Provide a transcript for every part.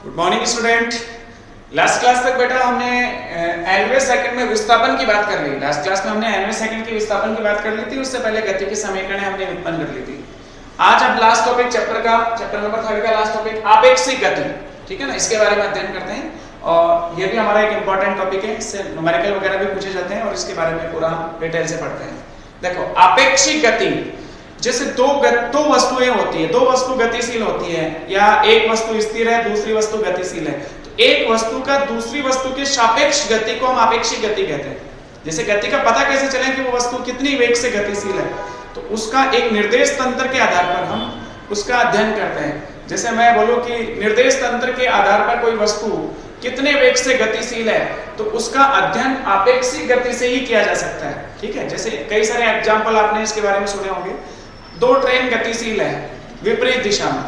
Good morning student. Last class तक बेटा हमने एनवे सेकंड में विस्थापन की बात कर ली। लास्ट क्लास में हमने एनवे सेकंड की विस्थापन की बात कर ली थी, उससे पहले गति की समीकरण हमने उत्पन्न कर ली थी। आज अब लास्ट टॉपिक चैप्टर नंबर 3 का लास्ट टॉपिक आपेक्षिक गति, ठीक है ना, इसके बारे में अध्ययन करते हैं। और ये भी हमारा एक इंपॉर्टेंट टॉपिक है, इससे न्यूमेरिकल वगैरह भी पूछे जाते हैं और इसके बारे में पूरा डिटेल से पढ़ते हैं। देखो, आपेक्षिक गति जैसे दो वस्तुएं होती है, दो वस्तु गतिशील होती है या एक वस्तु स्थिर है दूसरी वस्तु गतिशील है, तो एक वस्तु का दूसरी वस्तु के सापेक्ष गति को हम आपेक्षिक गति कहते हैं। जैसे गति का पता कैसे चले कि वो वस्तु कितनी वेग से गतिशील है, तो उसका एक निर्देश तंत्र के आधार पर हम उसका अध्ययन करते हैं। जैसे मैं बोलूं कि निर्देश तंत्र के आधार पर कोई वस्तु कितने वेग से गतिशील है, तो उसका अध्ययन आपेक्षिक गति से ही किया जा सकता है। ठीक है, जैसे कई सारे एग्जाम्पल आपने इसके बारे में सुने होंगे। दो ट्रेन गतिशील है विपरीत दिशा में,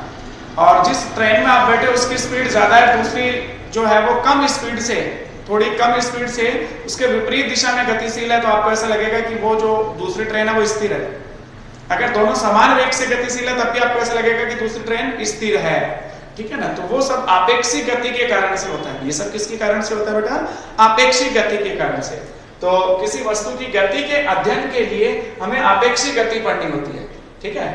और जिस ट्रेन में आप बैठे उसकी स्पीड ज्यादा है, दूसरी जो है वो कम स्पीड से, थोड़ी कम स्पीड से उसके विपरीत दिशा में गतिशील है, तो आपको ऐसा लगेगा कि वो जो दूसरी ट्रेन है वो स्थिर है। अगर दोनों समान वेग से गतिशील है तब भी आपको ऐसा लगेगा कि दूसरी ट्रेन स्थिर है। ठीक है ना, तो वो सब आपेक्षिक गति के कारण से होता है। ये सब किसके कारण से होता है बेटा? आपेक्षिक गति के कारण से। तो किसी वस्तु की गति के अध्ययन के लिए हमें आपेक्षिक गति पढ़नी होती है। ठीक है,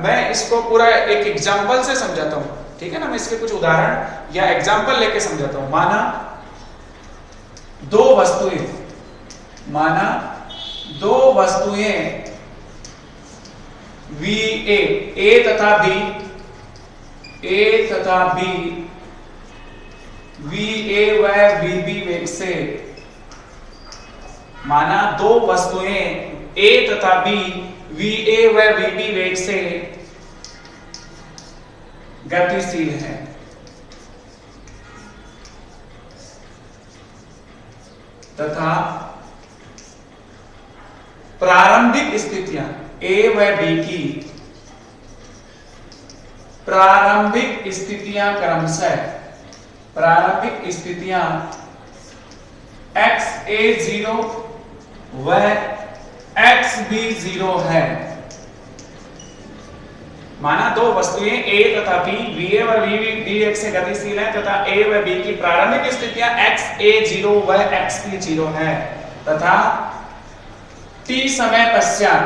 मैं इसको पूरा एक एग्जाम्पल से समझाता हूं। ठीक है ना, मैं इसके कुछ उदाहरण या एग्जाम्पल लेके समझाता हूं। माना दो वस्तुएं ए तथा बी VA व VB वेग से, माना दो वस्तुएं A तथा B VA व VB वेग से गतिशील है, तथा प्रारंभिक स्थितियां A व B की प्रारंभिक स्थितियां क्रमशः XA0 व XB0 है। माना दो वस्तुएं A तथा B VA व VB वेग से गतिशील है, तथा A व B की प्रारंभिक स्थितियां XA0 व XB0 है, तथा T समय पश्चात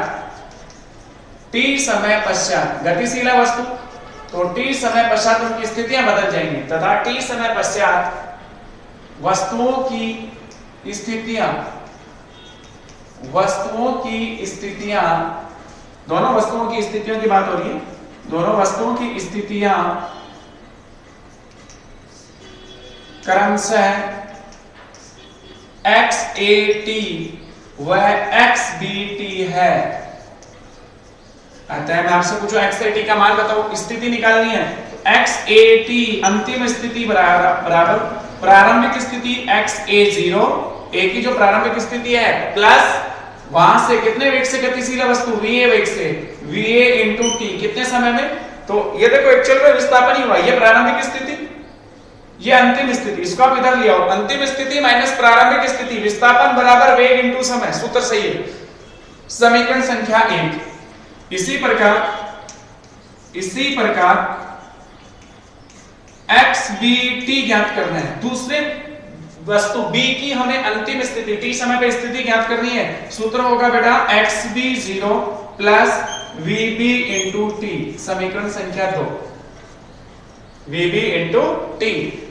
गतिशील है वस्तु, तो T समय पश्चात उनकी स्थितियां बदल जाएंगी, तथा T समय पश्चात वस्तुओं की स्थितियां दोनों वस्तुओं की स्थितियों की बात हो रही है, दोनों वस्तुओं की स्थितियां क्रमशः XAT व XBT है। अतः मैं आपसे पूछूं XAT का मान बताओ, स्थिति निकालनी है, तो XAT अंतिम स्थिति बराबर प्रारंभिक स्थिति XA0, A की जो प्रारंभिक स्थिति है, प्लस वहां से कितने वेग से गतिशील है वस्तु? VA वेग से, VA इंटू T कितने समय में? तो ये देखो एक्चुअल में विस्थापन ही हुआ, ये प्रारंभिक स्थिति, ये अंतिम स्थिति, इसको आप इधर ले आओ, अंतिम स्थिति माइनस प्रारंभिक स्थिति, विस्थापन बराबर वेग इंटू समय, सूत्र सही है, समीकरण संख्या 1। इसी प्रकार XBT ज्ञात करना है, दूसरे वस्तु B की हमें अंतिम स्थिति T समय पे स्थिति ज्ञात करनी है। सूत्र होगा बेटा XB0 plus VB into T, समीकरण संख्या 2, VB इंटू T।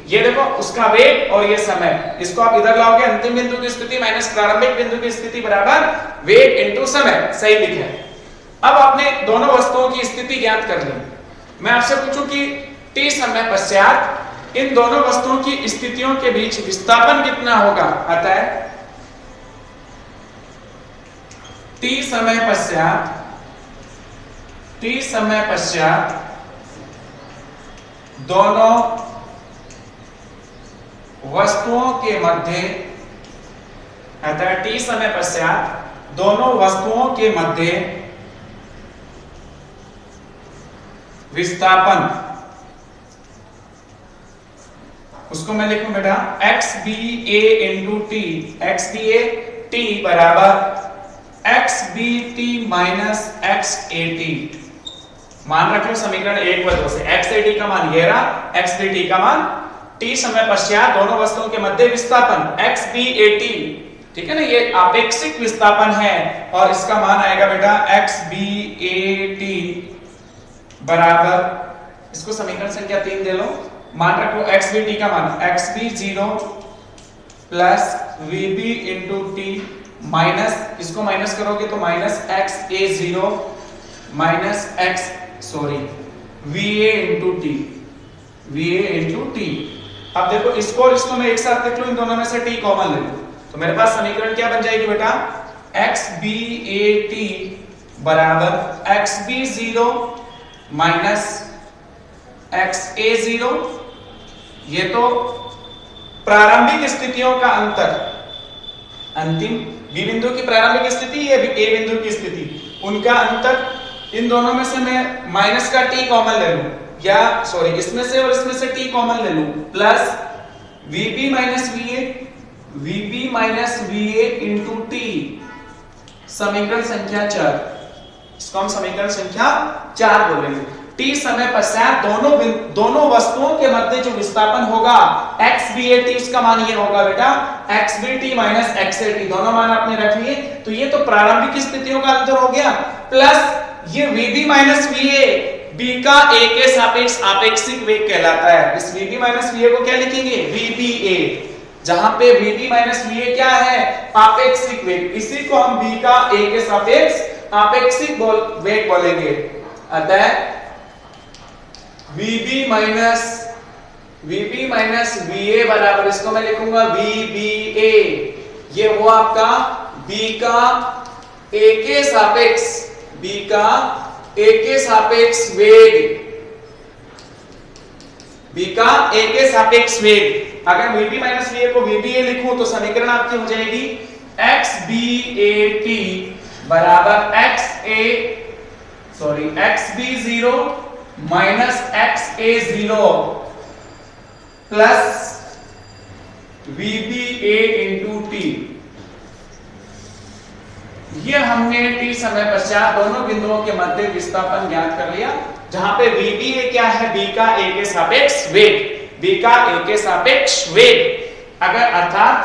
ये देखो उसका वेग और ये समय, इसको आप इधर लाओगे, अंतिम बिंदु की स्थिति माइनस प्रारंभिक बिंदु की स्थिति बराबर वेग इंटू समय, सही लिखा है। अब आपने दोनों वस्तुओं की स्थिति ज्ञात कर ली, मैं आपसे पूछूं कि T समय पश्चात इन दोनों वस्तुओं की स्थितियों के बीच विस्थापन कितना होगा? अतः T समय पश्चात दोनों वस्तुओं के मध्य, अतः T समय पश्चात दोनों वस्तुओं के मध्य विस्थापन, उसको मैं लिखूं बेटा XBA into T, XBA T बराबर XBT माइनस XAT। मान रख लो समीकरण 1 व 2 से x a t का मान ये रहा, x b t का मान t समय पश्चात दोनों वस्तुओं के मध्य विस्थापन x b a t, ठीक है ना, ये आपेक्षिक विस्थापन है और इसका मान आएगा बेटा x b a t बराबर, इसको समीकरण संख्या 3 दे लो, मान रखो x b t का मान x b 0 plus v b into T minus, इसको माइनस करोगे तो minus x a 0 minus x v a into T, v a into T. अब देखो इसको और इसको मैं एक साथ लिख लूं, इन दोनों में से t कॉमन ले लूं, तो मेरे पास समीकरण क्या बन जाएगी बेटा, x b a t बराबर x b 0 minus x a 0, ये तो प्रारंभिक स्थितियों का अंतर, अंतिम b बिंदु की प्रारंभिक स्थिति, ये a बिंदु की स्थिति, उनका अंतर, इन दोनों में से मैं माइनस का t कॉमन ले लूं, या सॉरी इसमें से और इसमें से t कॉमन ले लूं, plus vb minus va into t, समीकरण संख्या 4, इसको हम समीकरण संख्या 4 बोलेंगे। t समय पश्चात दोनों वस्तुओं के मध्य जो विस्थापन होगा x b a t, उसका मान ये होगा बेटा x b t minus x a t, दोनों मान आपने रख लिए, तो ये तो प्रारंभिक स्थितियों का अंतर हो गया, प्लस ये vb माइनस va, b का a के सापेक्ष आपेक्षिक वेग कहलाता है, इस vb माइनस va को क्या लिखेंगे, vba, जहां पे vb माइनस va क्या है, आपेक्षिक वेग, इसी को हम b का a के सापेक्ष आपेक्षिक वेग बोलेंगे। अतः vb माइनस va बराबर, इसको मैं लिखूंगा vba, ये वो आपका b का a के सापेक्ष, b का a के सापेक्ष वेग, b का a के सापेक्ष वेग। अगर vb माइनस va को vba लिखूं तो समीकरण आपकी हो जाएगी x b a t बराबर x b 0 minus x a 0 plus vba into T. ये हमने t समय पश्चात दोनों बिंदुओं के मध्य विस्थापन ज्ञात कर लिया, जहां पे vba क्या है, b का a के सापेक्ष वेग, b का a के सापेक्ष वेग। अगर अर्थात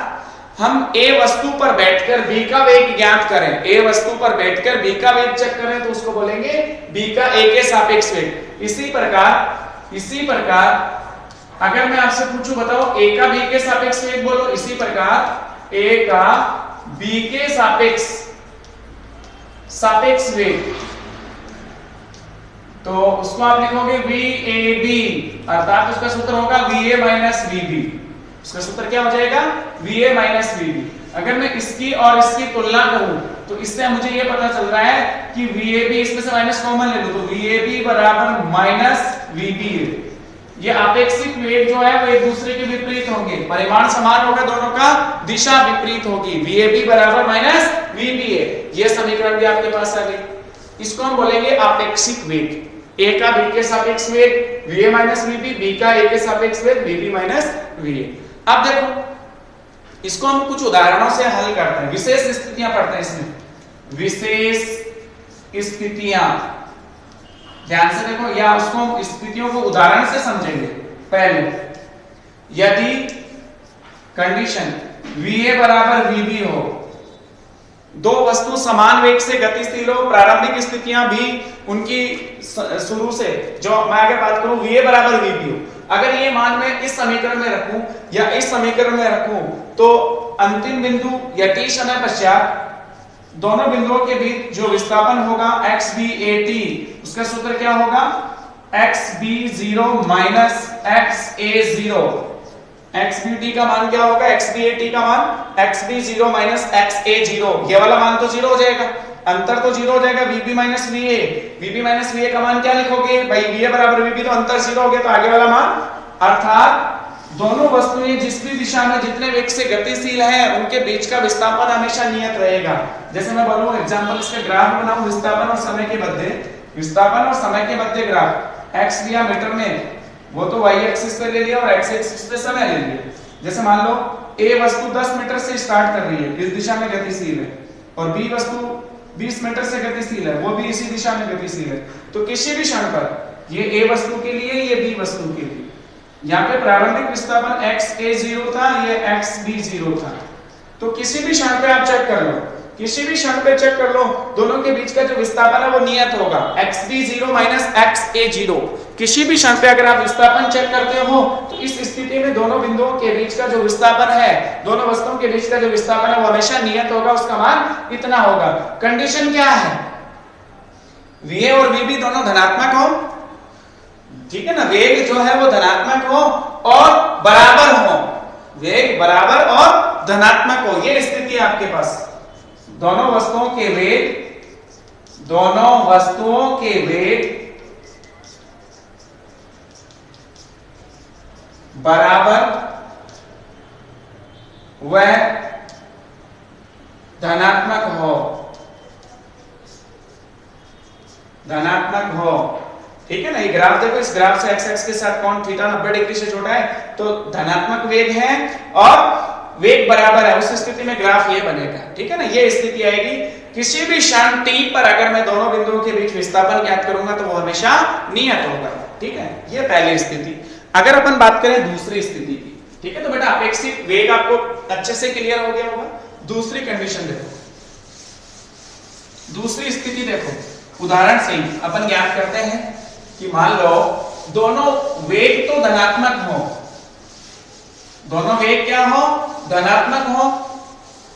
हम a वस्तु पर बैठकर b का वेग ज्ञात करें, a वस्तु पर बैठकर b का वेग चेक करें तो उसको बोलेंगे b का a के सापेक्ष वेग। इसी प्रकार अगर मैं आपसे पूछूं बताओ a का b के सापेक्ष वेग बोलो, इसी प्रकार a का b के सापेक्ष वेग, तो उसको आप लिखोगे VAB, अर्थात उसका सूत्र होगा VA माइनस VB, उसका सूत्र क्या हो जाएगा, VA माइनस VB। अगर मैं इसकी और इसकी तुलना करूं तो इससे मुझे ये पता चल रहा है कि VAB, इसमें से माइनस कॉमन ले लो तो VAB बराबर माइनस VB, ये आपेक्षिक वेग जो है वो एक दूसरे के विपरीत होंगे, परिमाण समान होगा, दोनों का दिशा विपरीत होगी, VAB बराबर माइनस VBA, ये समीकरण भी आपके पास आ गई। इसको हम बोलेंगे आपेक्षिक वेग, a का b के सापेक्ष वेग VA माइनस VB, b का a के सापेक्ष वेग VB माइनस VA। अब देखो इसको हम कुछ उदाहरणों से हल करते हैं, विशेष स्थितियां पढ़ते हैं इसमें, विशेष स्थितियां, ध्यान से देखो, या उसको हम स्थितियों को उदाहरण से समझेंगे। पहले यदि कंडीशन VA बराबर VB हो, दो वस्तु समान वेग से गतिशील हो, प्रारंभिक स्थितियां भी उनकी शुरू से, जो मैं अगर बात करूं VA बराबर VB हो, अगर ये मान मैं इस समीकरण में रखूं या इस समीकरण में रखूं तो अंतिम बिंदु या t समय पश्चात दोनों बिंदुओं के बीच जो विस्थापन होगा XBAT, उसका सूत्र क्या होगा, XB0 माइनस XA0, XBT का मान क्या होगा, XBAT का मान XB0 माइनस XA0, ये वाला मान तो 0 हो जाएगा, अंतर तो 0 हो जाएगा, VB minus VA, VB minus VA का मान क्या लिखोगे भाई, VA बराबर VB, तो अंतर 0 हो गया, तो आगे वाला मान, अर्थात दोनों वस्तुएं जिस भी दिशा में जितने वेग से गतिशील हैं उनके बीच का विस्थापन हमेशा नियत रहेगा। जैसे मैं बोलूं एग्जांपल, इसका ग्राफ बनाऊं, विस्थापन और समय के मध्य ग्राफ, x लिया मीटर में, वो तो y एक्सिस पे ले लिया और x एक्सिस पे समय ले लिया। जैसे मान लो a वस्तु 10 मीटर से स्टार्ट कर रही है, इस दिशा में गतिशील है, और b वस्तु 20 मीटर से गतिशील है, वो भी इसी दिशा में गतिशील है। तो किसी भी क्षण पर ये ए वस्तु के लिए, ये बी वस्तु के लिए, यहाँ पे प्रारंभिक विस्थापन xa0 था, ये xb0 था। तो किसी भी क्षण पे आप चेक कर लो, किसी भी क्षण पे चेक कर लो, दोनों के बीच का जो विस्थापन है वो नियत होगा xb0 माइनस xa0। किसी भी क्षण पे अगर आप विस्थापन चेक करते हो तो इस स्थिति में दोनों बिंदुओं के बीच का जो विस्थापन है, दोनों वस्तुओं के बीच का जो विस्थापन है वो हमेशा नियत होगा, उसका मान इतना होगा। कंडीशन क्या है? Va और Vb दोनों धनात्मक हो, ठीक है ना, वेग जो है वो धनात्मक हो और बराबर हो, वेग बराबर और धनात्मक हो, ये स्थिति है आपके पास। दोनों वस्तुओं के वेग, दोनों वस्तुओं के वेग बराबर व धनात्मक हो, धनात्मक हो, ठीक है ना। ये ग्राफ देखो, इस ग्राफ से एक्स एक्स के साथ कोण थीटा 90 डिग्री से छोटा है, तो धनात्मक वेग है और वेग बराबर है, उस स्थिति में ग्राफ ये बनेगा, ठीक है ना। ये स्थिति आएगी। किसी भी क्षण t पर अगर मैं दोनों बिंदुओं के बीच विस्थापन ज्ञात करूंगा तो वो हमेशा नियत होगा, ठीक है। ये पहली स्थिति। अगर अपन बात करें दूसरी स्थिति की, ठीक है, तो बेटा अपेक्षित वेग आपको अच्छे से क्लियर हो गया होगा। दूसरी कंडीशन देखो, दूसरी स्थिति देखो, उदाहरण से ही अपन ज्ञात करते हैं कि मान लो दोनों वेग तो धनात्मक हो, दोनों वेग क्या हो? धनात्मक हो,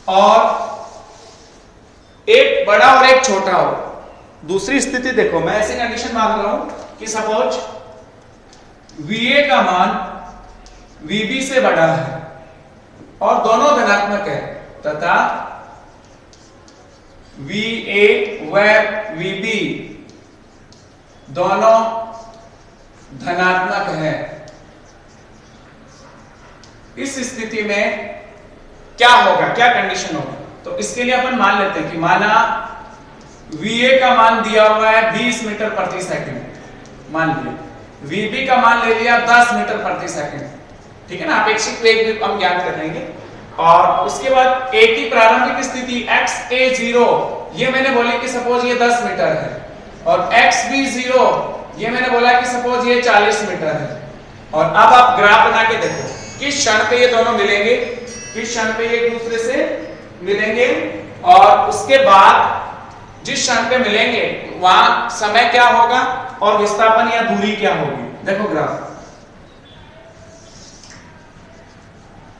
और एक बड़ा और एक छोटा हो। दूसरी स्थिति देखो, मैं ऐसी कंडीशन मान रहा हूं कि सपोज Va का मान Vb से बड़ा है और दोनों धनात्मक है, तथा Va व Vb दोनों धनात्मक है। इस स्थिति में क्या होगा, क्या कंडीशन होगा? तो इसके लिए अपन मान लेते हैं कि माना Va का मान दिया हुआ है 20 मीटर प्रति सेकंड, मान लिया। Vb का मान ले लिया 10 मीटर प्रति सेकंड, ठीक है ना। अपेक्षित वेग भी हम ज्ञात कर लेंगे। और उसके बाद A की प्रारंभिक स्थिति xa0, ये मैंने बोले कि सपोज ये 10 मीटर है, और xb0 ये मैंने बोला कि सपोज ये 40 मीटर है। और अब आप ग्राफ बना के देखो किस क्षण पे ये दोनों मिलेंगे, किस क्षण पे ये एक दूसरे से मिलेंगे, और उसके बाद जिस क्षण पे मिलेंगे वहां समय क्या होगा और विस्थापन या दूरी क्या होगी। देखो ग्राफ,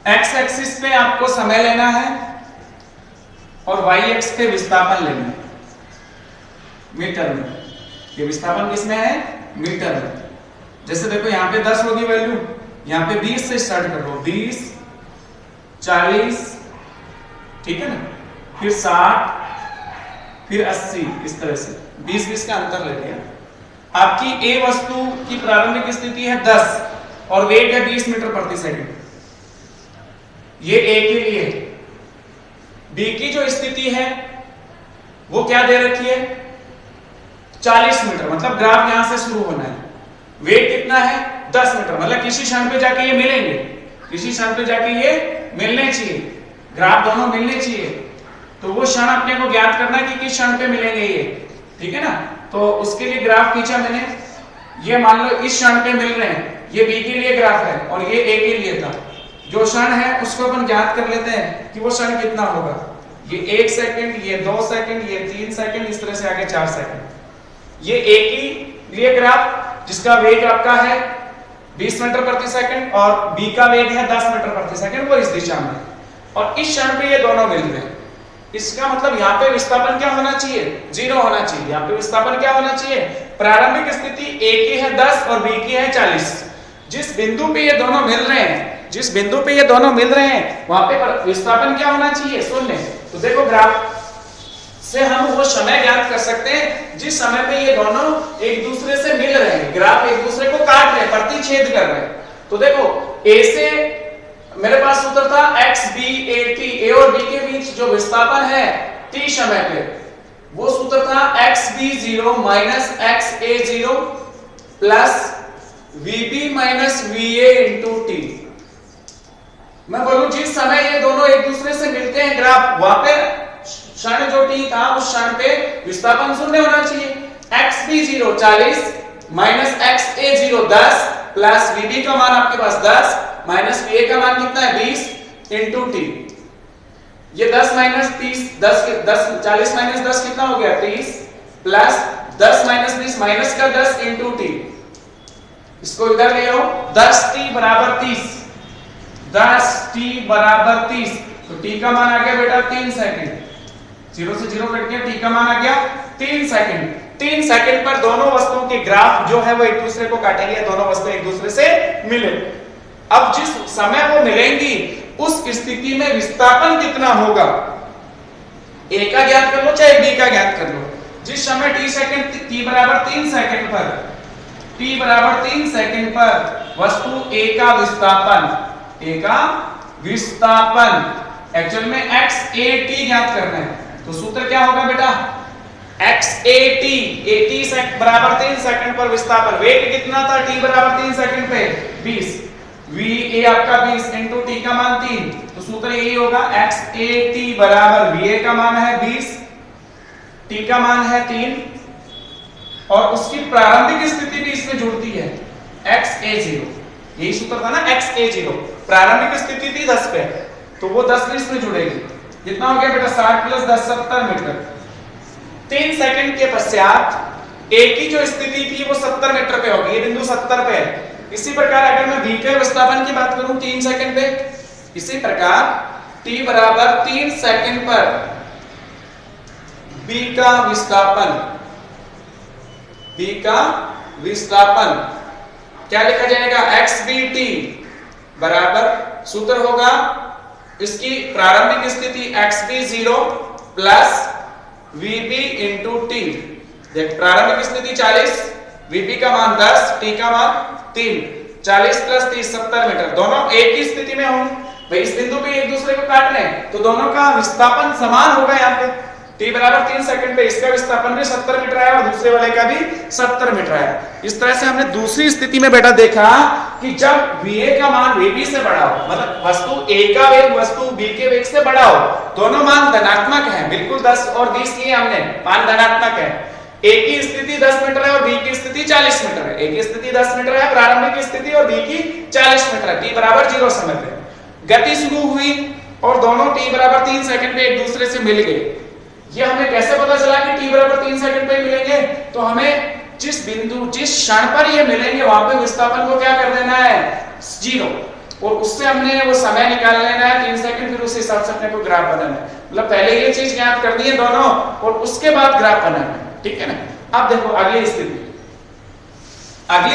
एक्स एक्सिस पे आपको समय लेना है और वाई एक्स पे विस्थापन लेना है मीटर में। ये विस्थापन किसमें है? मीटर में। जैसे देखो यहाँ पे 10 होगी वैल्यू, यहाँ पे 20 से स्टार्ट कर लो, 20, 40, ठीक है ना, फिर 60, फिर 80, इस तरह से 20-20 का अंतर ले लिया। आपकी ए वस्तु की प्रारंभिक स्थिति है 10 और वेग है 20 मीटर प्रति सेकंड, ये ए के लिए। बी की जो स्थिति है वो क्या दे रखी है? 40 मीटर, मतलब ग्राफ यहां से शुरू होना है। वेग कितना है? 10 मीटर, मतलब किसी क्षण पे जाके ये मिलेंगे, किसी क्षण पे जाके ये मिलने चाहिए, ग्राफ दोनों मिलने चाहिए। तो वो क्षण अपने को ज्ञात करना है कि किस क्षण पे मिलेंगे ये, ठीक है ना। तो उसके लिए ग्राफ खींचा मैंने, ये मान लो इस क्षण पे मिल रहे हैं, ये बी के लिए ग्राफ है और ये ए के लिए था। जो क्षण है उसको अपन ज्ञात कर लेते हैं कि वो क्षण कितना होगा। ये 1 सेकंड, ये 2 सेकंड, ये 3 सेकंड, इस तरह से आगे 4 सेकंड। ये ए के लिए ग्राफ जिसका वेग आपका है 20 मीटर प्रति सेकंड और बी का वेग है 10 मीटर प्रति सेकंड, वो इस दिशा में, और इस क्षण पे ये दोनों मिल रहे हैं। इसका मतलब यहाँ पे विस्थापन क्या होना चाहिए? 0 होना चाहिए। यहाँ पे विस्थापन क्या होना चाहिए? प्रारंभिक स्थिति ए की है 10 और बी की है 40। जिस बिंदु पे ये दोनों मिल रहे हैं, जिस बिंदु पे ये दोनों मिल रहे हैं वहां पे विस्थापन क्या होना चाहिए? 0। तो देखो ग्राफ से हम वो समय ज्ञात कर सकते हैं जिस समय पे ये दोनों एक दूसरे से मिल रहे हैं, ग्राफ एक दूसरे को काट रहे हैं, प्रतिच्छेद कर रहे हैं। तो देखो ए से मेरे पास सूत्र था xb/at, ए और बी के बीच जो विस्थापन है t समय पे, वो सूत्र था xb0 minus xa0 plus vb minus va into t। मैं बोलूं जिस समय ये दोनों एक दूसरे से मिलते हैं ग्राफ, वहां पे क्षण जो t था उस क्षण पे विस्थापन शून्य होना चाहिए। x b 0 40 minus x a 0 10 plus v b का मान आपके पास 10 माइनस v a का मान कितना है 20 इनटू t। ये 10 माइनस 30 10 40 माइनस 10 कितना हो गया 30 प्लस 10 माइनस 20 माइनस का 10 इनटू t। इसको इधर ले आओ 10t बराबर 30 10t बराबर 30 तो t का मान आ गया बेटा 3 सेकंड। 0 से 0 कट गया t का मान आ गया 3 सेकंड। 3 सेकंड पर दोनों वस्तुओं के ग्राफ जो है वो एक दूसरे को काटेंगे, दोनों वस्तुएं एक दूसरे से मिले। अब जिस समय वो मिलेंगी उस स्थिति में विस्थापन कितना होगा a का ज्ञात कर लो चाहे b का ज्ञात कर लो। जिस समय t बराबर 3 सेकंड पर t बराबर 3 सेकंड पर वस्तु a का विस्थापन एक्चुअल में x_at ज्ञात करना है तो सूत्र क्या होगा बेटा x_at बराबर 3 सेकंड पर विस्थापन। वेग कितना था t बराबर 3 सेकंड पे 20 va आपका 20 इनटू t का मान 3 तो सूत्र यही होगा x_at बराबर va का मान है 20 t का मान है 3 और उसकी प्रारंभिक स्थिति भी इसमें जुड़ती है xa0। यही सूत्र था ना xa0। प्रारंभिक स्थिति थी 10 पे तो वो 10 भी इसमें जुड़ेगी। कितना हो गया बेटा 60 प्लस 10 70 मीटर। 3 सेकंड के पश्चात a की जो स्थिति थी वो 70 मीटर पे होगी, ये बिंदु 70 पे है। इसी प्रकार अगर मैं b के विस्थापन की बात करूं 3 सेकंड पे, इसी प्रकार t बराबर 3 सेकंड पर b का विस्थापन क्या लिखा जाएगा xbt बराबर सूत्र होगा इसकी प्रारंभिक स्थिति xb0 plus vb into t। देख प्रारंभिक स्थिति 40 vb का मान 10 t का मान 3 40 प्लस 30 70 मीटर। दोनों एक ही स्थिति में होंगे भाई, इस बिंदु पे एक दूसरे को काट रहे हैं तो दोनों का विस्थापन समान होगा। यहाँ पे t बराबर 3 सेकंड पे इसका विस्थापन भी 70 मीटर आया और दूसरे वाले का भी 70 मीटर आया। इस तरह से हमने दूसरी स्थिति में बेटा देखा कि जब va का मान vb से बड़ा हो, मतलब वस्तु a का वेग वस्तु b के वेग से बड़ा हो, दोनों मान धनात्मक हैं, बिल्कुल 10 और 20 लिए हमने, मान धनात्मक है। a की स्थिति 10 मीटर है और b की स्थिति 40 मीटर है। a की स्थिति 10 मीटर है प्रारंभिक स्थिति और b की 40 मीटर है। t बराबर 0 समय पे गति शुरू हुई और दोनों t बराबर 3 सेकंड पे एक दूसरे से मिल गए। ये हमें कैसे पता चला कि t बराबर 3 सेकंड पे मिलेंगे? तो हमें जिस क्षण पर ये मिलेंगे वहां पे विस्थापन को क्या कर देना है 0 और उससे हमने वो समय निकाल लेना है 3 सेकंड, फिर उस हिसाब से अपने को ग्राफ बनाना है। मतलब पहले ये चीज ज्ञात करनी है दोनों और उसके बाद ग्राफ बनाना है, ठीक है ना। अब देखो अगली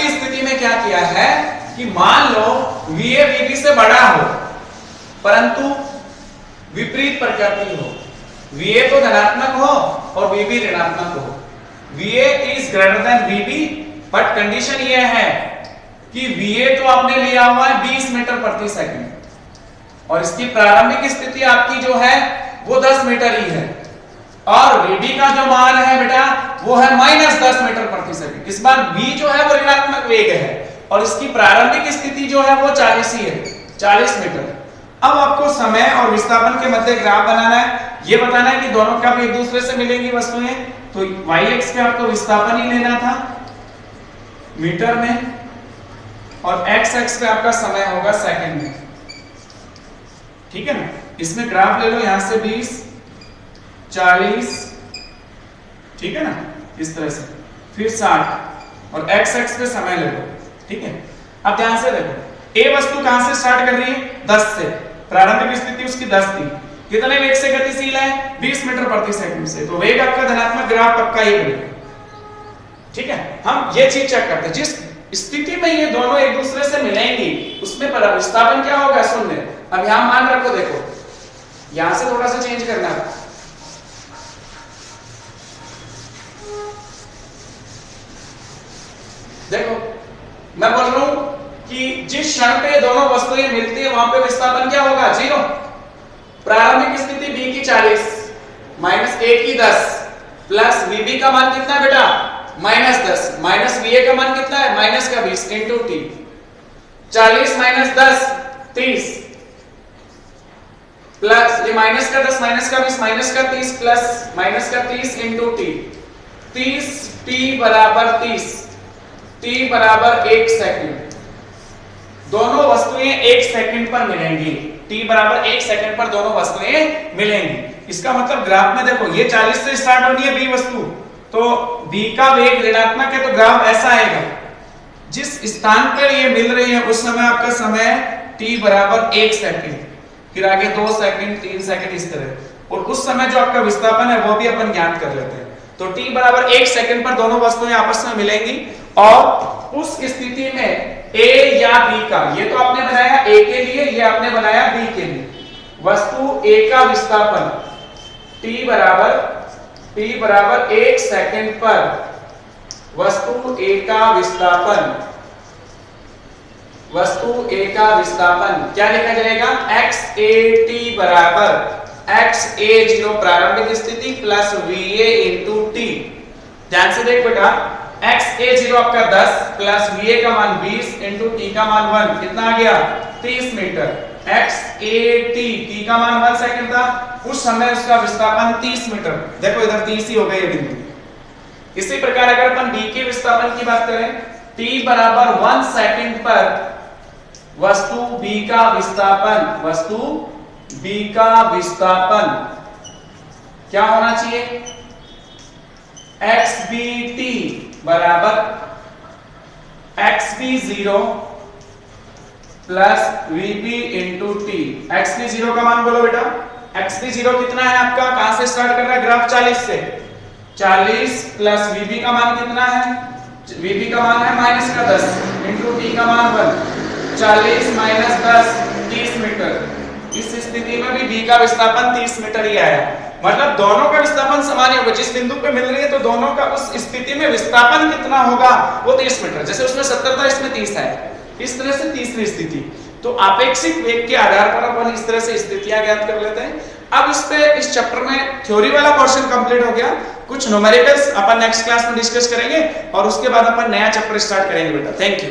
स्थिति में क्या किया है कि मान लो va vb से बड़ा हो परंतु विपरीत प्रकृति हो, va तो धनात्मक हो और vb ऋणात्मक हो। va is greater than vb but condition ये है कि va तो आपने लिया हुआ है 20 मीटर प्रति सेकंड और इसकी प्रारंभिक स्थिति आपकी जो है वो 10 मीटर ही है और vb का जो मान है बेटा वो है -10 मीटर प्रति सेकंड। इस बार v जो है वो ऋणात्मक वेग है और इसकी प्रारंभिक स्थिति जो है वो 40 ही है, 40 मीटर। अब आपको समय और विस्थापन के मध्य ग्राफ बनाना है, ये बताना है कि दोनों कब एक दूसरे से मिलेंगी वस्तुएं। तो y अक्ष पे आपको विस्थापन ही लेना था मीटर में और x अक्ष पे आपका समय होगा सेकंड में, ठीक है ना। इसमें ग्राफ ले लो, यहां से 20 40, ठीक है ना, इस तरह से, फिर 60 और x अक्ष पे समय ले लो, ठीक है। अब ध्यान से देखो a वस्तु कहां से स्टार्ट कर रही है 10 से, प्रारंभिक स्थिति उसकी 10 थी, कितने वेग से गतिशील है 20 मीटर प्रति सेकंड से, तो वेग आपका धनात्मक ग्राफ पक्का ही बनेगा, ठीक है। हम ये चीज चेक करते हैं जिस स्थिति में ये दोनों एक दूसरे से मिलेंगी उसमें विस्थापन क्या होगा 0। अब यहां मान रखो, देखो यहां से थोड़ा सा चेंज करना है, देखो मैं बोल रहा हूं कि जिस क्षण पे दोनों वस्तुएं मिलती है वहां पे विस्थापन क्या होगा 0। प्रारंभिक स्थिति b की 40 माइनस a की 10 प्लस vb का मान कितना बेटा -10 माइनस va का मान कितना है माइनस का 20 इंटू t। 40 माइनस 10 30 प्लस ये माइनस का 10 माइनस का 20 माइनस का 30 प्लस माइनस का 30 इंटू टी, 30 टी बराबर 30, टी बराबर 1 सेकंड। दोनों वस्तुएं 1 सेकंड पर मिलेंगी, t बराबर 1 सेकंड पर दोनों वस्तुएं मिलेंगी। इसका मतलब ग्राफ में देखो ये 40 से स्टार्ट हो रही है b वस्तु, तो b का वेग ऋणात्मक है तो ग्राफ ऐसा आएगा। जिस स्थान पर ये मिल रही है उस समय आपका समय t बराबर 1 सेकंड, फिर आगे 2 सेकंड 3 सेकंड इस तरह, और उस समय जो आपका विस्थापन है वो भी अपन ज्ञात कर लेते हैं। तो t बराबर 1 सेकंड पर दोनों वस्तुएं आपस में मिलेंगी और उस स्थिति में a या b का, ये तो आपने बनाया a के लिए, ये आपने बनाया b के लिए, वस्तु a का विस्थापन t बराबर 1 सेकंड पर वस्तु a का विस्थापन क्या लिखा जाएगा, x a t बराबर x a 0 प्रारंभिक स्थिति plus v a into t। ध्यान से देख बेटा, x a 0 आपका 10 प्लस v a का मान 20 इंटू t का मान 1, कितना आ गया 30 मीटर। x a t का मान 1 सेकंड था, उस समय उसका विस्थापन 30 मीटर। देखो इधर 30 ही हो गया ये बिंदु। इसी प्रकार अगर अपन b के विस्थापन की बात करें, t बराबर 1 सेकंड पर वस्तु b का विस्थापन क्या होना चाहिए, xbt बराबर xb0 plus vb into T. xb0 का मान बोलो बेटा, xb0 कितना है आपका, कहां से स्टार्ट कर रहा है ग्राफ, 40 से, 40 प्लस vb का मान कितना है, vb का मान है माइनस का 10 इंटू टी का मान 1, 40 माइनस 10 30 मीटर। इस स्थिति में भी b का विस्थापन 30 मीटर ही आया, मतलब दोनों का विस्थापन समान होगा। जिस बिंदु पे मिल रही है तो दोनों का उस स्थिति में विस्थापन कितना होगा, वो 30 मीटर। जैसे उसमें 70 था इसमें 30 है, इस तरह से तीसरी स्थिति। तो आपेक्षिक वेग के आधार पर अपन इस तरह से स्थितियां ज्ञात कर लेते हैं। अब इस चैप्टर में थ्योरी वाला पोर्शन कंप्लीट हो गया, कुछ न्यूमेरिकल्स अपन नेक्स्ट क्लास में डिस्कस करेंगे और उसके बाद अपन नया चैप्टर स्टार्ट करेंगे बेटा। Thank you.